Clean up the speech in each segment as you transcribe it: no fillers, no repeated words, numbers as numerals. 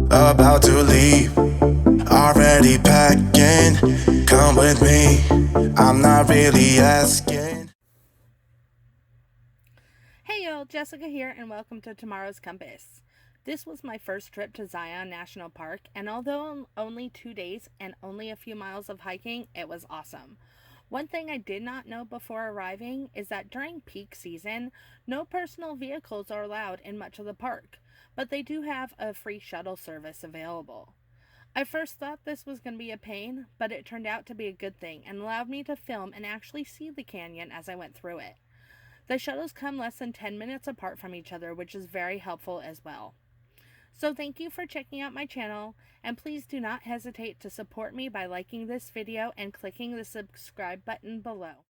about to leave, already packing. Come with me, I'm not really asking. Hey y'all, Jessica here, and welcome to Tomorrow's Compass. This was my first trip to Zion National Park, and although only 2 days and only a few miles of hiking, it was awesome. One thing I did not know before arriving is that during peak season, no personal vehicles are allowed in much of the park, but they do have a free shuttle service available. I first thought this was going to be a pain, but it turned out to be a good thing and allowed me to film and actually see the canyon as I went through it. The shuttles come less than 10 minutes apart from each other, which is very helpful as well. So thank you for checking out my channel, and please do not hesitate to support me by liking this video and clicking the subscribe button below.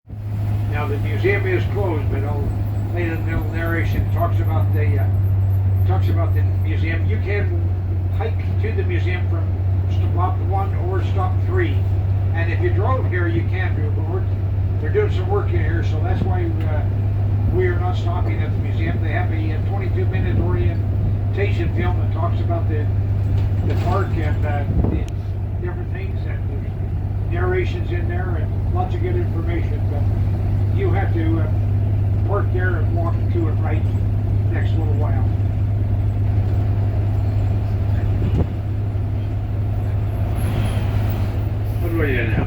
Now the museum is closed, but I'll lay a little narration. Talks about the museum. You can hike to the museum from stop 1 or stop 3, and if you drove here, you can do it. But they're doing some work in here, so that's why we are not stopping at the museum. They have a 22-minute orientation film that talks about the park and the different things, and there's narrations in there and lots of good information. But you have to park there and walk to it right next little while. Vad var det här?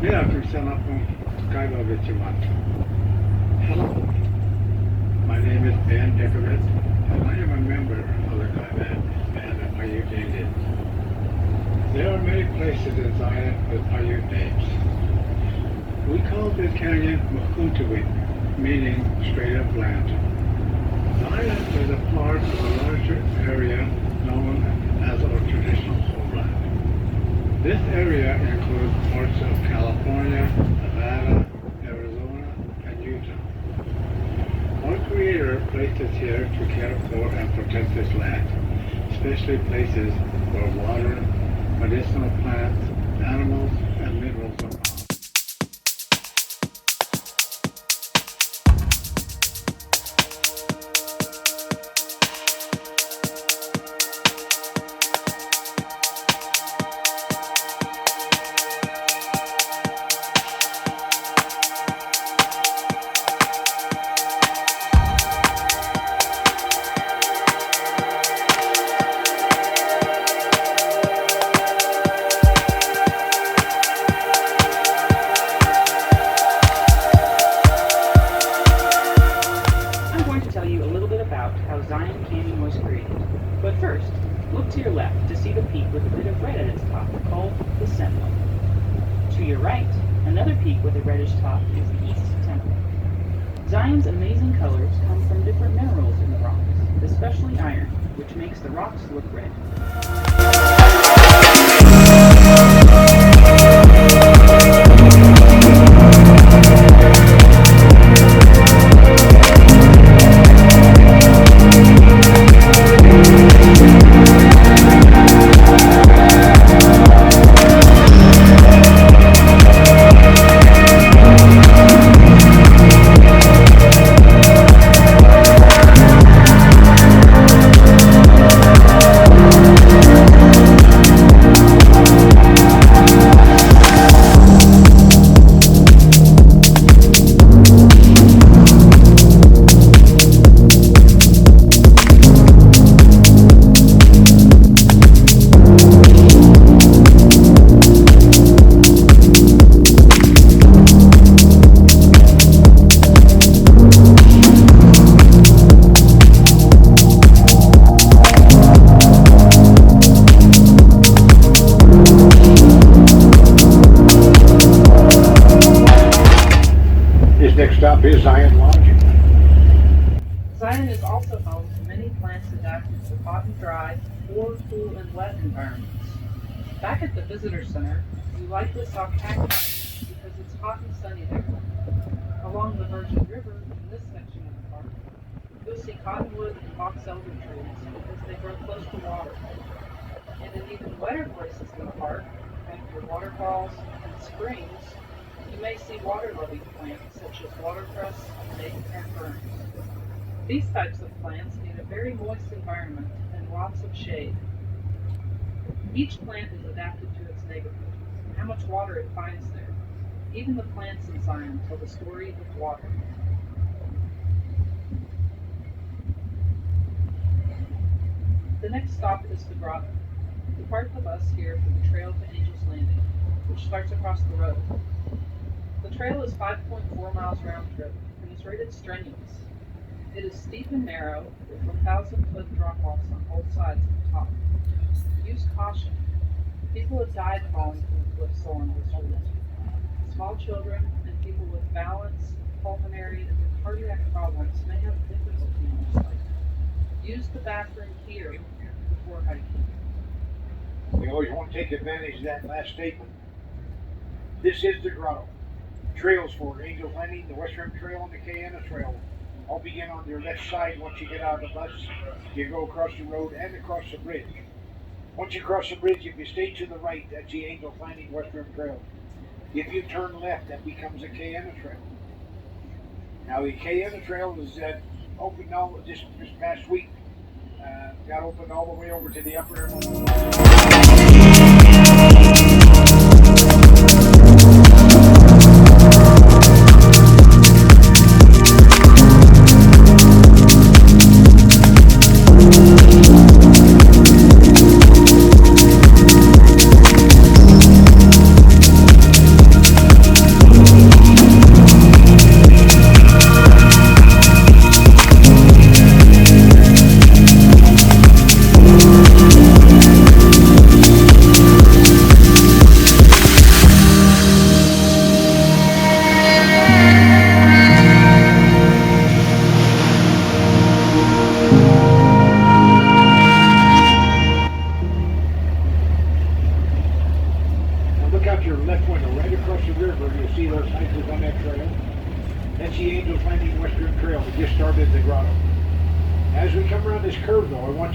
Det är tusen på Skywalker. Hello, my name is Ben Decoret, and I am a member of the Skyvan band of Paiute Indians. There are many places in Zion with Paiute names. We call this canyon Mukuntuwik, meaning straight up land. Zion is a part of a larger area known as our traditional homeland. This area includes parts of California, Nevada, Arizona, and Utah. Our Creator placed us here to care for and protect this land, especially places where water, medicinal plants, animals, and minerals are found. How Zion Canyon was created. But first, look to your left to see the peak with a bit of red at its top, called the Sentinel. To your right, another peak with a reddish top is the East Temple. Zion's amazing colors come from different minerals in the rocks, especially iron, which makes the rocks look red. Next stop is Zion Lodge. Zion is also home to many plants adapted to hot and dry, or cool and wet environments. Back at the visitor center, you likely saw cacti because it's hot and sunny there. Along the Virgin River in this section of the park, you'll see cottonwood and box elder trees because they grow close to water. And in even wetter places in the park, like your waterfalls and springs, you may see water-loving plants such as watercress, snake, and ferns. These types of plants need a very moist environment and lots of shade. Each plant is adapted to its neighborhood and how much water it finds there. Even the plants in Zion tell the story of water. The next stop is the grotto. We park the bus here for the trail to Angel's Landing, which starts across the road. The trail is 5.4 miles round trip and is rated strenuous. It is steep and narrow, with 1,000-foot drop-offs on both sides of the top. Use caution. People have died falling from the cliffs along this route. Small children and people with balance, pulmonary, and cardiac problems may have difficulty on this hike. Use the bathroom here before hiking. We always want to take advantage of that last statement. This is the grotto. Trails for Angel's Landing, the West Rim Trail, and the Cayena Trail all begin on your left side. Once you get out of the bus, you go across the road and across the bridge. Once you cross the bridge, if you stay to the right, that's the Angel's Landing West Rim Trail. If you turn left, that becomes the Cayena Trail. Now, the Cayena Trail is open all this past week. Got opened all the way over to the upper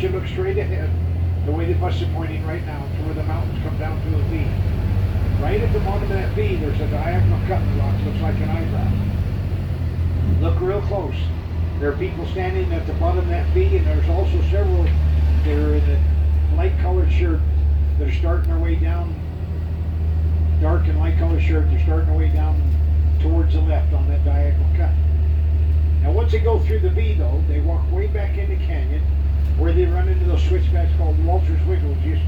you look straight ahead, the way the bus is pointing right now, to where the mountains come down to a V. Right at the bottom of that V, there's a diagonal cut in the rock, looks like an eyebrow. Look real close. There are people standing at the bottom of that V, and there's also several that are in a light-colored shirt that are starting their way down, dark and light-colored shirt, they're starting their way down towards the left on that diagonal cut. Now once they go through the V, though, they walk way back in the canyon, where they run into those switchbacks called Walter's Wiggles, just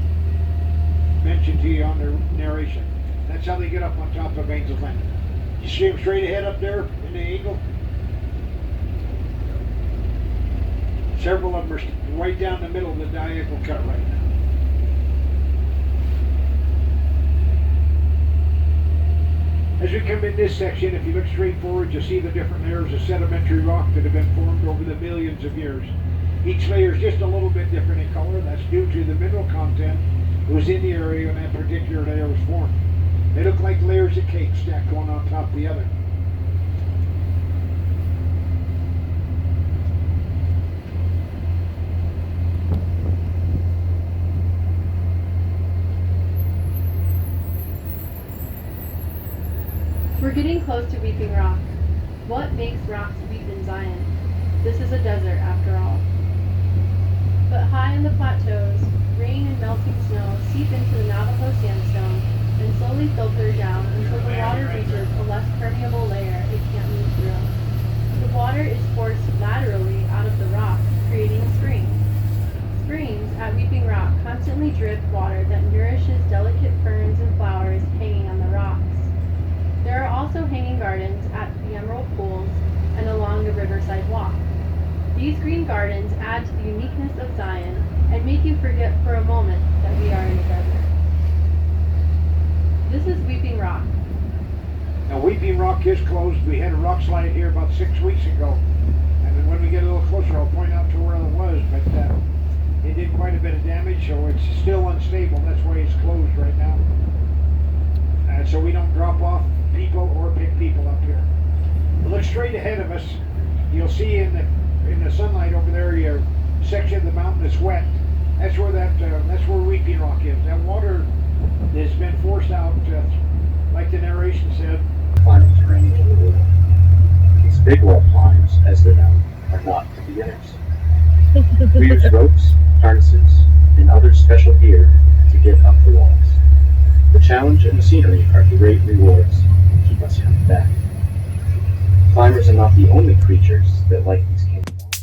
mentioned to you on their narration. That's how they get up on top of Angel's Landing. You see them straight ahead up there in the angle? Several of them are right down the middle of the diagonal cut right now. As we come in this section, if you look straight forward, you'll see the different layers of sedimentary rock that have been formed over the millions of years. Each layer is just a little bit different in color. That's due to the mineral content that was in the area when that particular layer was formed. They look like layers of cake stacked one on top of the other. We're getting close to Weeping Rock. What makes rocks weep in Zion? This is a desert after all. But high in the plateaus, rain and melting snow seep into the Navajo sandstone and slowly filter down until the water reaches a less permeable layer it can't move through. The water is forced laterally out of the rock, creating springs. Springs at Weeping Rock constantly drip water that nourishes delicate ferns and flowers hanging on the rocks. There are also hanging gardens at the Emerald Pools and along the riverside walk. These green gardens add to the uniqueness of Zion and make you forget for a moment that we are in a desert. This is Weeping Rock. Now Weeping Rock is closed. We had a rock slide here about 6 weeks ago. And then when we get a little closer, I'll point out to where it was. But it did quite a bit of damage, so it's still unstable. That's why it's closed right now. So we don't drop off people or pick people up here. But look straight ahead of us. You'll see in the sunlight over there, your section of the mountain that's wet. That's where that's where Weeping Rock is. That water has been forced out, like the narration said. Climbing terrain in the world. These big wall climbs, as they're known, are not for beginners. We use ropes, harnesses, and other special gear to get up the walls. The challenge and the scenery are great rewards and keep us coming back. Climbers are not the only creatures that like these canyon walls.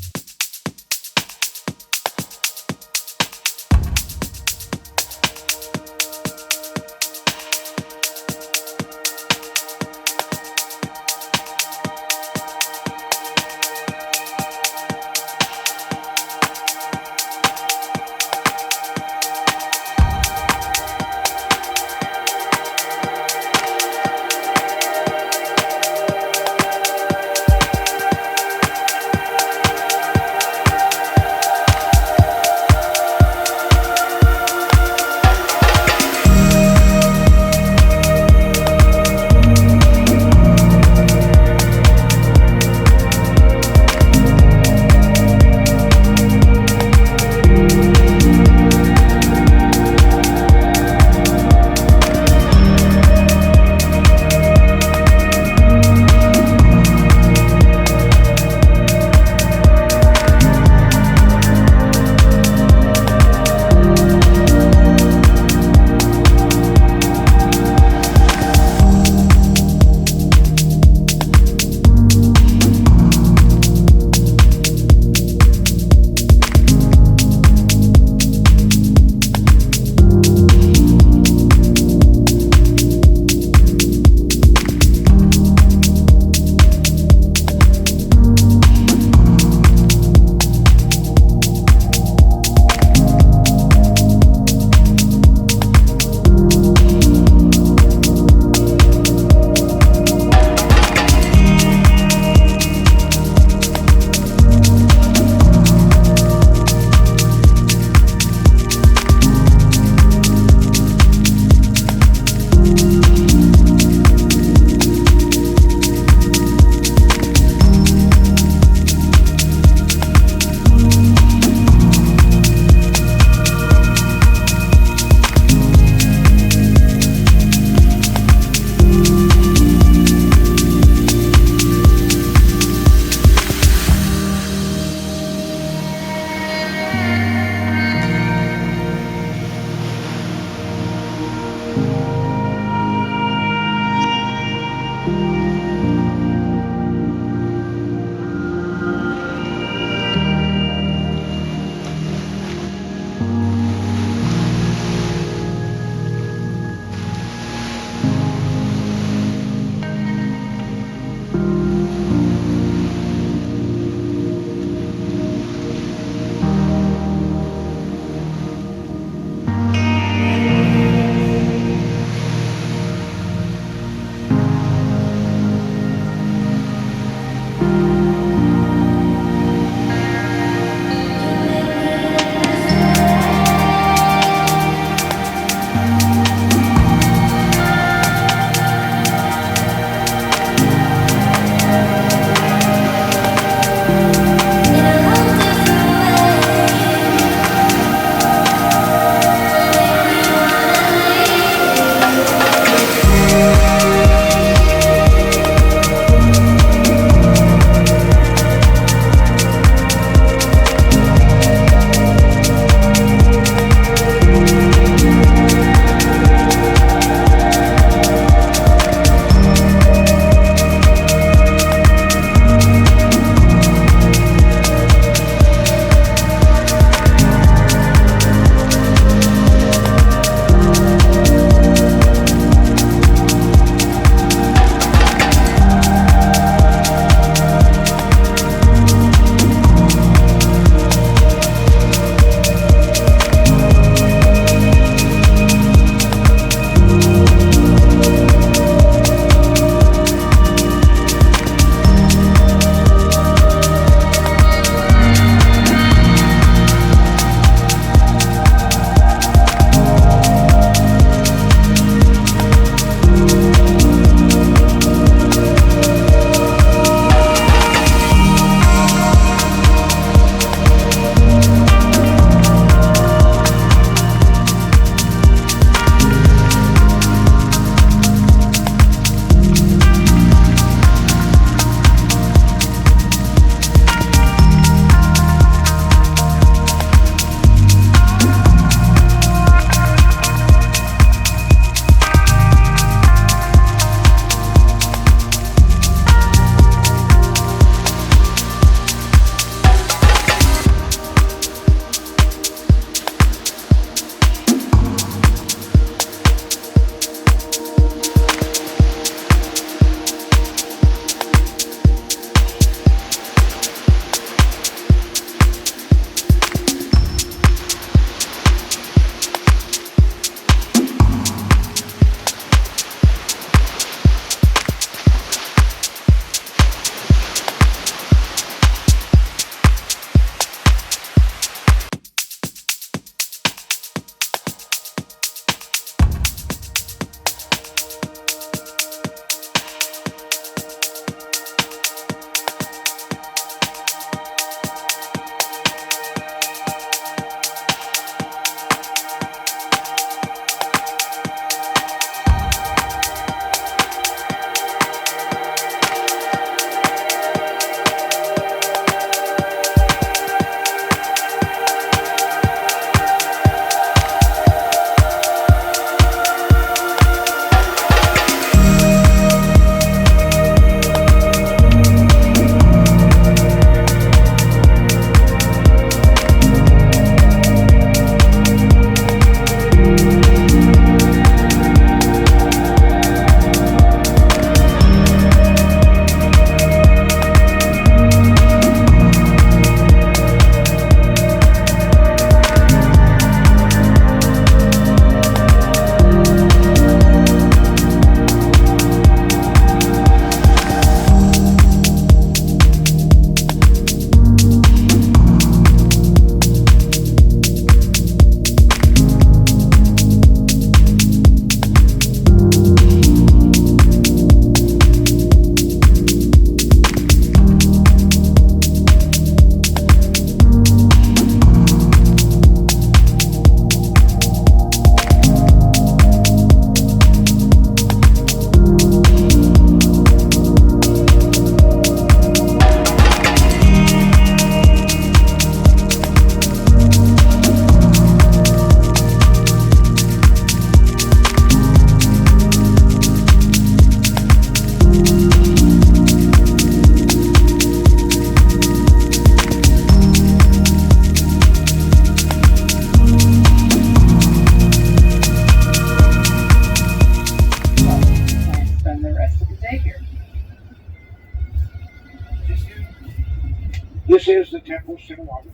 Sinawaga.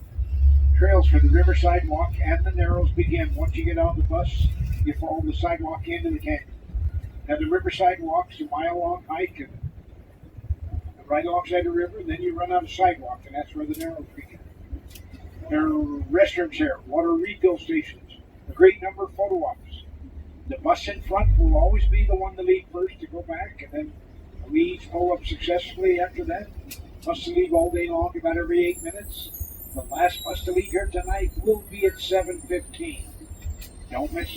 Trails for the Riverside Walk and the Narrows begin once you get out of the bus. You follow the sidewalk into the canyon. Now the Riverside Walk's a mile-long hike and right alongside the river. Then you run on a sidewalk, and that's where the Narrows begin. There are restrooms here, water refill stations, a great number of photo ops. The bus in front will always be the one to leave first to go back, and then we each pull up successfully after that. Bus to leave all day long, about every 8 minutes. The last bus to leave here tonight will be at 7:15. Don't miss